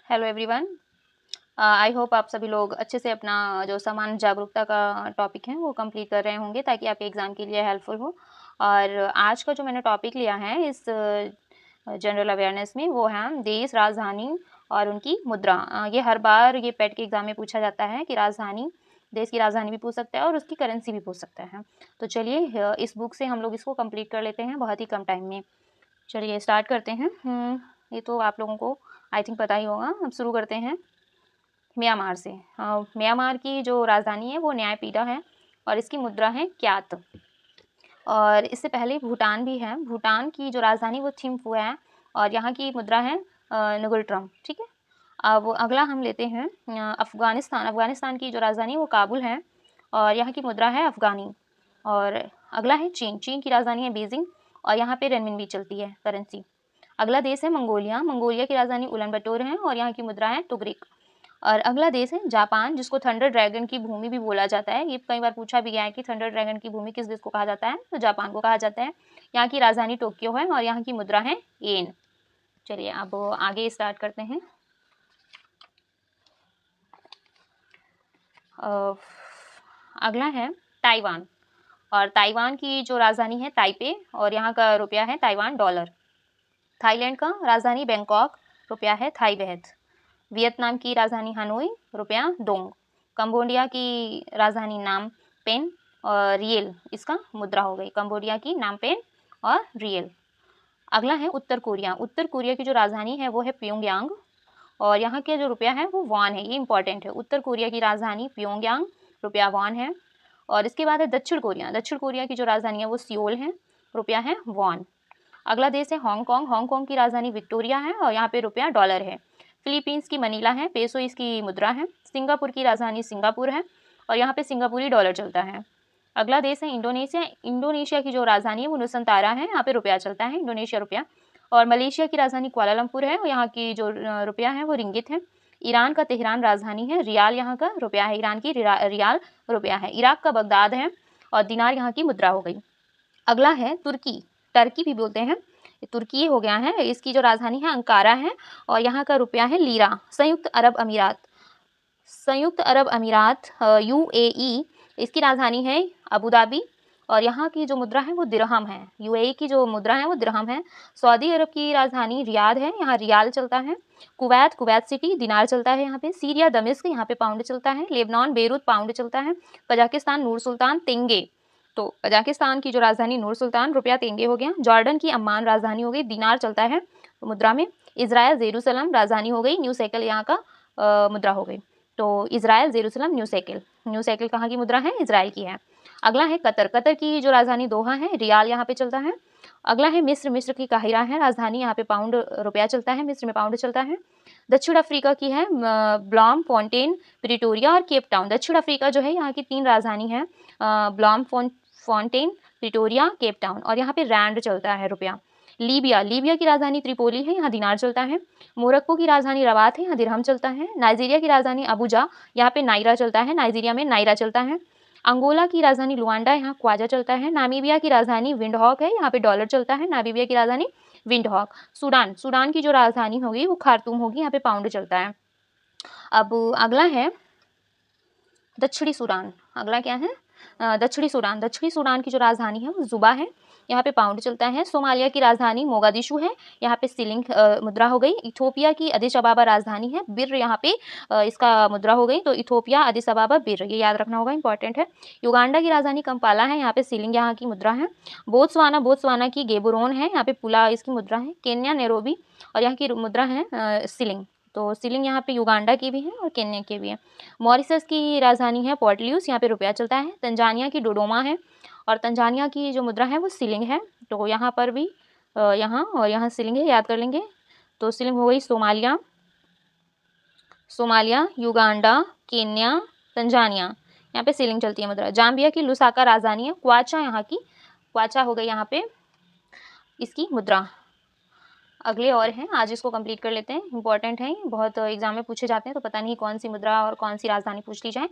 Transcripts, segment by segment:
Hello everyone. I hope आप सभी लोग अच्छे से अपना जो सामान्य जागरूकता का टॉपिक है वो कंप्लीट कर रहे होंगे ताकि आपके एग्ज़ाम के लिए हेल्पफुल हो। और आज का जो मैंने टॉपिक लिया है इस जनरल अवेयरनेस में वो है देश, राजधानी और उनकी मुद्रा। ये हर बार ये पेट के एग्ज़ाम में पूछा जाता है कि राजधानी, देश की राजधानी भी पूछ सकता है और उसकी करेंसी भी पूछ सकता है। तो चलिए इस बुक से हम लोग इसको कंप्लीट कर लेते हैं बहुत ही कम टाइम में। चलिए स्टार्ट करते हैं। ये तो आप लोगों को आई थिंक पता ही होगा। अब शुरू करते हैं म्यांमार से। म्यांमार की जो राजधानी है वो न्यायपीठा है और इसकी मुद्रा है क्यात। और इससे पहले भूटान भी है। भूटान की जो राजधानी वो थिम्पू है और यहाँ की मुद्रा है नुगुलट्रम। ठीक है। अब अगला हम लेते हैं अफ़गानिस्तान। अफ़गानिस्तान की जो राजधानी है वो काबुल है और यहाँ की मुद्रा है अफ़गानी। और अगला है चीन। चीन की राजधानी है बीजिंग और यहाँ पे रेनमिनबी चलती है करेंसी। अगला देश है मंगोलिया। मंगोलिया की राजधानी उलन बटोर है और यहाँ की मुद्रा है तुगरिक। और अगला देश है जापान, जिसको थंडर ड्रैगन की भूमि भी बोला जाता है। ये कई बार पूछा भी गया है कि थंडर ड्रैगन की भूमि किस देश को कहा जाता है, तो जापान को कहा जाता है। यहाँ की राजधानी टोक्यो है और यहाँ की मुद्रा है येन। चलिए अब आगे स्टार्ट करते हैं। अगला है ताइवान। और ताइवान की जो राजधानी है ताइपे और यहाँ का रुपया है ताइवान डॉलर। थाईलैंड का राजधानी बैंकॉक, रुपया है थाई बेहत। वियतनाम की राजधानी हनोई, रुपया डोंग। कंबोडिया की राजधानी नाम पेन और रियल इसका मुद्रा हो गई। कंबोडिया की नाम पेन और रियल। अगला है उत्तर कोरिया। उत्तर कोरिया की जो राजधानी है वो है प्योंगयांग और यहाँ के जो रुपया है वो वॉन है। ये इंपॉर्टेंट है। उत्तर कोरिया की राजधानी प्योंगयांग, रुपया वॉन है। और इसके बाद है दक्षिण कोरिया। दक्षिण कोरिया की जो राजधानी है वो सियोल है, रुपया है वॉन। अगला देश है हांगकांग। हांगकांग की राजधानी विक्टोरिया है और यहाँ पे रुपया डॉलर है। फिलीपींस की मनीला है, पेसो इसकी मुद्रा है। सिंगापुर की राजधानी सिंगापुर है और यहाँ पे सिंगापुरी डॉलर चलता है। अगला देश है इंडोनेशिया। इंडोनेशिया की जो राजधानी है वो नुसंतारा है, यहाँ पे रुपया चलता है, इंडोनेशिया रुपया। और मलेशिया की राजधानी कुआलालंपुर है और यहाँ की जो रुपया है वो रिंगित है। ईरान का तेहरान राजधानी है, रियाल यहाँ का रुपया है, ईरान की रियाल रुपया है। इराक का बगदाद है और दिनार यहाँ की मुद्रा हो गई। अगला है तुर्की। टर्की भी बोलते हैं, तुर्की हो गया है। इसकी जो राजधानी है अंकारा है और यहाँ का रुपया है लीरा। संयुक्त अरब अमीरात। संयुक्त अरब अमीरात यूएई, इसकी राजधानी है अबू धाबी और यहाँ की जो मुद्रा है वो दिरहम है। यूएई की जो मुद्रा है वो दिरहम है। सऊदी अरब की राजधानी रियाद है, यहाँ रियाल चलता है। कुवैत, कुवैत सिटी दिनार चलता है यहाँ पे। सीरिया दमिश्क, यहाँ पे पाउंड चलता है। लेबनान बेरूत पाउंड चलता है। कजाकिस्तान नूर सुल्तान तेंगे, तो कजाकिस्तान की जो राजधानी नूर सुल्तान, रुपया तेंगे हो गया। जॉर्डन की अम्मान राजधानी हो गई, दिनार चलता है मुद्रा में। इजराइल जेरूसलम राजधानी हो गई, न्यू साइकिल यहाँ का मुद्रा हो गई। तो Israel Jerusalem new cycle. New cycle कहाँ की मुद्रा है, इजराइल की है। अगला है कतर। कतर की जो राजधानी दोहा है, रियाल यहाँ पे चलता है। अगला है मिस्र। मिस्र की काहिरा है राजधानी, यहाँ पे पाउंड रुपया चलता है, मिस्र में पाउंड चलता है। दक्षिण अफ्रीका की है ब्लॉम फोंटेन, प्रिटोरिया और केप टाउन। दक्षिण अफ्रीका जो है यहाँ की 3 राजधानी है, ब्लॉम फोंटेन, प्रिटोरिया, केप टाउन और यहाँ पे रैंड चलता है रुपया। लीबिया। लीबिया की राजधानी त्रिपोली है, यहाँ दिनार चलता है। मोरक्को की राजधानी रबात है, यहाँ दिरहम चलता है। नाइजीरिया की राजधानी अबुजा, यहाँ पे नायरा चलता है, नाइजीरिया में नायरा चलता है। अंगोला की राजधानी लुआंडा, यहाँ क्वाजा चलता है। नामीबिया की राजधानी विंडहॉक है, यहाँ पे डॉलर चलता है। नामीबिया की राजधानी विंडहॉक। सूडान। सूडान की जो राजधानी होगी वो खार्तूम होगी, यहाँ पे पाउंड चलता है। अब अगला है दक्षिणी सूडान। अगला क्या है, दक्षिणी सूडान। दक्षिणी सूडान की जो राजधानी है वो जुबा है, यहाँ पे पाउंड चलता है। सोमालिया की राजधानी मोगादिशु है, यहाँ पे सिलिंग मुद्रा हो गई। इथोपिया की अदिस अबाबा राजधानी है, बिर यहाँ पे इसका मुद्रा हो गई। तो इथोपिया अदिस अबाबा बिर, ये याद रखना होगा, इंपॉर्टेंट है। युगांडा की राजधानी कंपाला है, यहाँ पे सिलिंग यहाँ की मुद्रा है। बोत्सवाना। बोत्सवाना की गेबोरोन है, यहाँ पे पुला इसकी मुद्रा है। केन्या नैरोबी और यहाँ की मुद्रा है सिलिंग। तो सिलिंग यहाँ पे युगांडा की भी है और केन्या की भी है। मॉरिशस की राजधानी है पोर्ट लुइस, यहाँ पे रुपया चलता है। तंजानिया की डोडोमा है और तंजानिया की जो मुद्रा है वो सिलिंग है। तो यहाँ पर भी यहाँ और यहाँ सिलिंग है, याद कर लेंगे। तो सिलिंग हो गई Somalia, Somalia, Uganda, Kenya, Tanzania, यहाँ पे सिलिंग चलती है मुद्रा। जाम्बिया की लुसाका राजधानी है क्वाचा, यहाँ की क्वाचा हो गई यहाँ पे इसकी मुद्रा। अगले और हैं, आज इसको कंप्लीट कर लेते हैं, इंपॉर्टेंट है, बहुत एग्जाम में पूछे जाते हैं, तो पता नहीं कौन सी मुद्रा और कौन सी राजधानी पूछ ली जाए।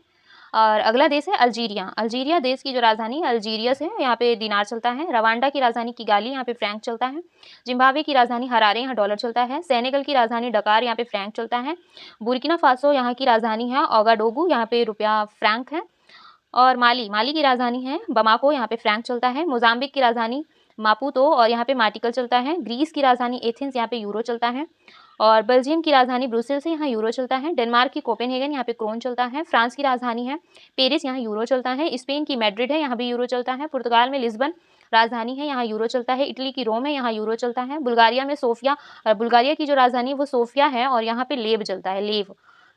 और अगला देश है अल्जीरिया। अल्जीरिया देश की जो राजधानी अल्जीरियस है, यहाँ पे दिनार चलता है। रवांडा की राजधानी किगाली, यहाँ पे फ्रैंक चलता है। जिम्बाब्वे की राजधानी हरारे, यहाँ डॉलर चलता है। सेनेगल की राजधानी डकार, यहाँ पे फ्रैंक चलता है। बुर्किना फासो यहाँ की राजधानी है ओगाडोगू, यहाँ पे रुपया फ्रैंक है। और माली की राजधानी है बमाको, यहाँ पे फ्रैंक चलता है। मोजाम्बिक की राजधानी मापुतो और यहाँ पे मार्टिकल चलता है। ग्रीस की राजधानी एथेंस, यहाँ पे यूरो चलता है। और बेल्जियम की राजधानी ब्रुसेल्स है, यहाँ यूरो चलता है। डेनमार्क की कोपेनहेगन, यहाँ पे क्रोन चलता है। फ्रांस की राजधानी है पेरिस, यहाँ यूरो चलता है। स्पेन की मैड्रिड है, यहाँ भी यूरो चलता है। पुर्तगाल में लिस्बन राजधानी है, यहाँ यूरो चलता है। इटली की रोम है, यहाँ यूरो चलता है। बुल्गारिया में सोफिया, बुल्गारिया की जो राजधानी है वो सोफिया है और यहाँ पे लेव चलता है, लेव।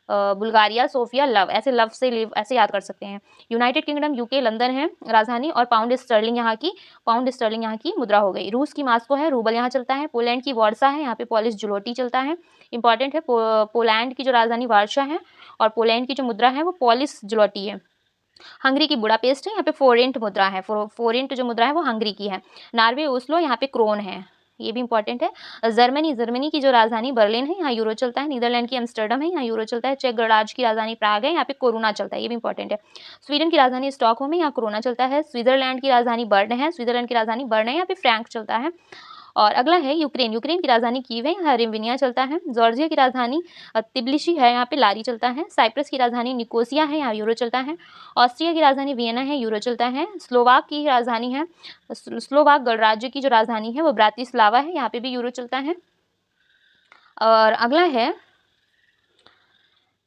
बुल्गारिया, सोफिया, लव, ऐसे लव से लेव ऐसे याद कर सकते हैं। यूनाइटेड किंगडम यूके लंदन है राजधानी और पाउंड स्टर्लिंग यहाँ की मुद्रा हो गई। रूस की मास्को है, रूबल यहाँ चलता है। पोलैंड की वार्सा है, यहाँ पे पॉलिश जुलोटी चलता है। इंपॉर्टेंट है, पोलैंड की जो राजधानी वार्सा है और पोलैंड की जो मुद्रा है वो पॉलिश जुलोटी है। हंगरी की बुडापेस्ट है, यहाँ पे फोरेंट मुद्रा है, फोरेंट जो मुद्रा है वो हंगरी की है। नॉर्वे ओस्लो, यहाँ पे क्रोन है, ये भी इंपॉर्टेंट है। जर्मनी की जो राजधानी बर्लिन है, यहाँ यूरो चलता है। नीदरलैंड की एम्स्टर्डम है, यहाँ यूरो चलता है। चेक गणराज्य की राजधानी प्राग है, यहाँ पे कोरोना चलता है, ये भी इंपॉर्टेंट है। स्वीडन की राजधानी स्टॉकहोम है, यहाँ कोरोना चलता है। स्विट्जरलैंड की राजधानी बर्न है, यहाँ पे फ्रैंक चलता है। और अगला है यूक्रेन की राजधानी कीव है, यहाँ रिमविनिया चलता है। जॉर्जिया की राजधानी तिब्लिसी है, यहाँ पे लारी चलता है। साइप्रस की राजधानी निकोसिया है, यहाँ यूरो चलता है। ऑस्ट्रिया की राजधानी वियना है, यूरो चलता है। स्लोवाक गणराज्य की जो राजधानी है वो ब्रातिस्लावा है, यहाँ पे भी यूरो चलता है। और अगला है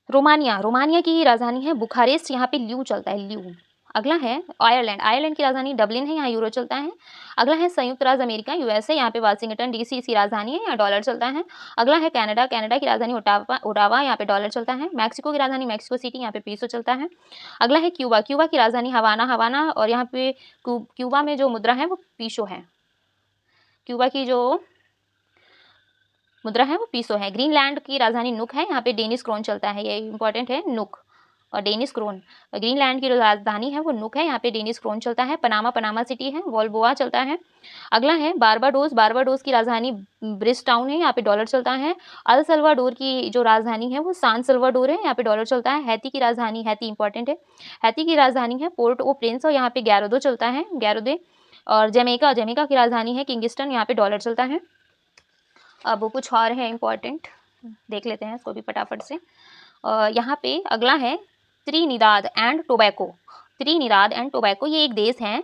रोमानिया की राजधानी है बुखारेस्ट, यहाँ पे ल्यू चलता है, ल्यू। अगला है आयरलैंड की राजधानी डबलिन है, यहाँ यूरो चलता है। अगला है संयुक्त राज्य अमेरिका यूएसए, यहाँ पे वाशिंगटन डीसी इसकी राजधानी है, यहाँ डॉलर चलता है। अगला है कनाडा की राजधानी ओटावा, यहाँ पे डॉलर चलता है। मैक्सिको की राजधानी मैक्सिको सिटी, यहाँ पे पीसो चलता है। अगला है क्यूबा की राजधानी हवाना और यहाँ पे क्यूबा में जो मुद्रा है वो पीसो है। क्यूबा की जो मुद्रा है वो पीसो है। ग्रीनलैंड की राजधानी नुक है, यहाँ पे डेनिश क्रोन चलता है, ये इंपॉर्टेंट है, नुक और डेनिश क्रोन। ग्रीनलैंड की जो राजधानी है वो नुक है, यहाँ पे डेनिश क्रोन चलता है। पनामा सिटी है, वोल्बोआ चलता है। अगला है बारबाडोस की राजधानी ब्रिजटाउन है, यहाँ पे डॉलर चलता है। अल सल्वाडोर की जो राजधानी है वो सान सल्वाडोर है, यहाँ पे डॉलर चलता है। हैती की राजधानी, हैती इंपॉर्टेंट है, हैती की राजधानी है पोर्ट ओ प्रिंस और यहाँ पे गैरोदो चलता है, गैरोदे। और जमैका की राजधानी है किंगस्टन, यहाँ पे डॉलर चलता है। अब कुछ और है इंपॉर्टेंट, देख लेते हैं इसको भी फटाफट से। यहाँ पे अगला है त्रिनिदाद एंड टोबैको, ये एक देश है।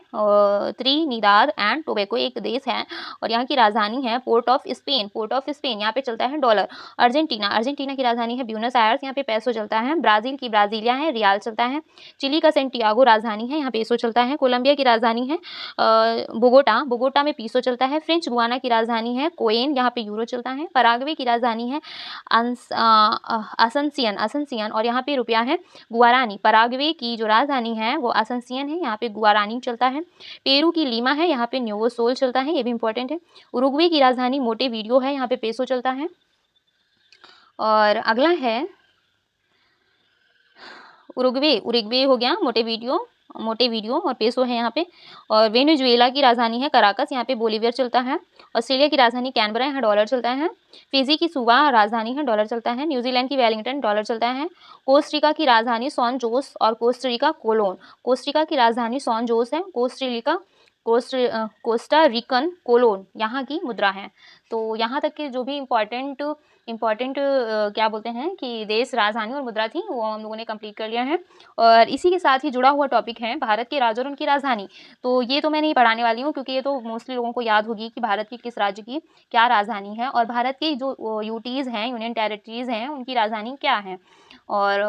त्रिनिदाद एंड टोबैको एक देश है और यहाँ की राजधानी है पोर्ट ऑफ स्पेन, यहाँ पे चलता है डॉलर। अर्जेंटीना की राजधानी है ब्यूनस आयर्स, यहाँ पे पैसो चलता है। ब्राजील की ब्राजीलिया है, रियाल चलता है। चिली का सेंटियागो राजधानी है, यहाँ पेसो चलता है। कोलंबिया की राजधानी है बोगोटा में पीसो चलता है। फ्रेंच गुआना की राजधानी है कोएन, यहाँ पे यूरो चलता है। पराग्वे की राजधानी है असनसियन और यहाँ पे रुपया है गुआरानी। पराग्वे की जो राजधानी है वो असनसियन है, यहाँ पे गुआरानी चलता है। पेरू की लीमा है, यहाँ पे न्यूवो सोल चलता है, ये भी इंपॉर्टेंट है। उरुग्वे की राजधानी मोंटेवीडियो है, यहाँ पे पेसो चलता है। और अगला है उरुग्वे हो गया, मोंटेवीडियो और पेसो है यहाँ पे। और वेनेजुएला की राजधानी है कराकस, यहाँ पे बोलीवियर चलता है। ऑस्ट्रेलिया की राजधानी कैनबरा, यहाँ डॉलर चलता है। फिजी की सुवा राजधानी है, डॉलर चलता है। न्यूजीलैंड की वेलिंगटन, डॉलर चलता है। कोस्टरिका की राजधानी सॉन जोस और कोस्टरिका कोलोन। कोस्टरिका की राजधानी सॉन जोस है, कोस्टा रिकन कोलोन यहाँ की मुद्रा है। तो यहाँ तक के जो भी इम्पॉर्टेंट क्या बोलते हैं कि देश, राजधानी और मुद्रा थी वो हम लोगों ने कंप्लीट कर लिया है। और इसी के साथ ही जुड़ा हुआ टॉपिक है भारत के राज्य और उनकी राजधानी। तो ये तो मैं नहीं पढ़ाने वाली हूँ क्योंकि ये तो मोस्टली लोगों को याद होगी कि भारत की किस राज्य की क्या राजधानी है और भारत की जो यूटीज़ हैं, यूनियन टेरिटरीज़ हैं, उनकी राजधानी क्या है। और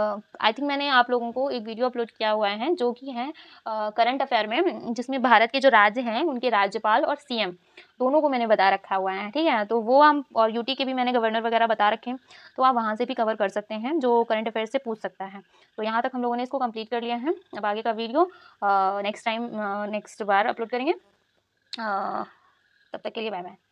आई थिंक मैंने आप लोगों को एक वीडियो अपलोड किया हुआ है जो कि है करंट अफेयर में, जिसमें भारत के जो राज्य हैं उनके राज्यपाल और सीएम दोनों को मैंने बता रखा हुआ है, ठीक है। तो वो हम और यूटी के भी मैंने गवर्नर वगैरह बता रखे हैं, तो आप वहाँ से भी कवर कर सकते हैं जो करंट अफेयर से पूछ सकता है। तो यहाँ तक हम लोगों ने इसको कंप्लीट कर लिया है। अब आगे का वीडियो नेक्स्ट बार अपलोड करेंगे। तब तक के लिए बाय बाय।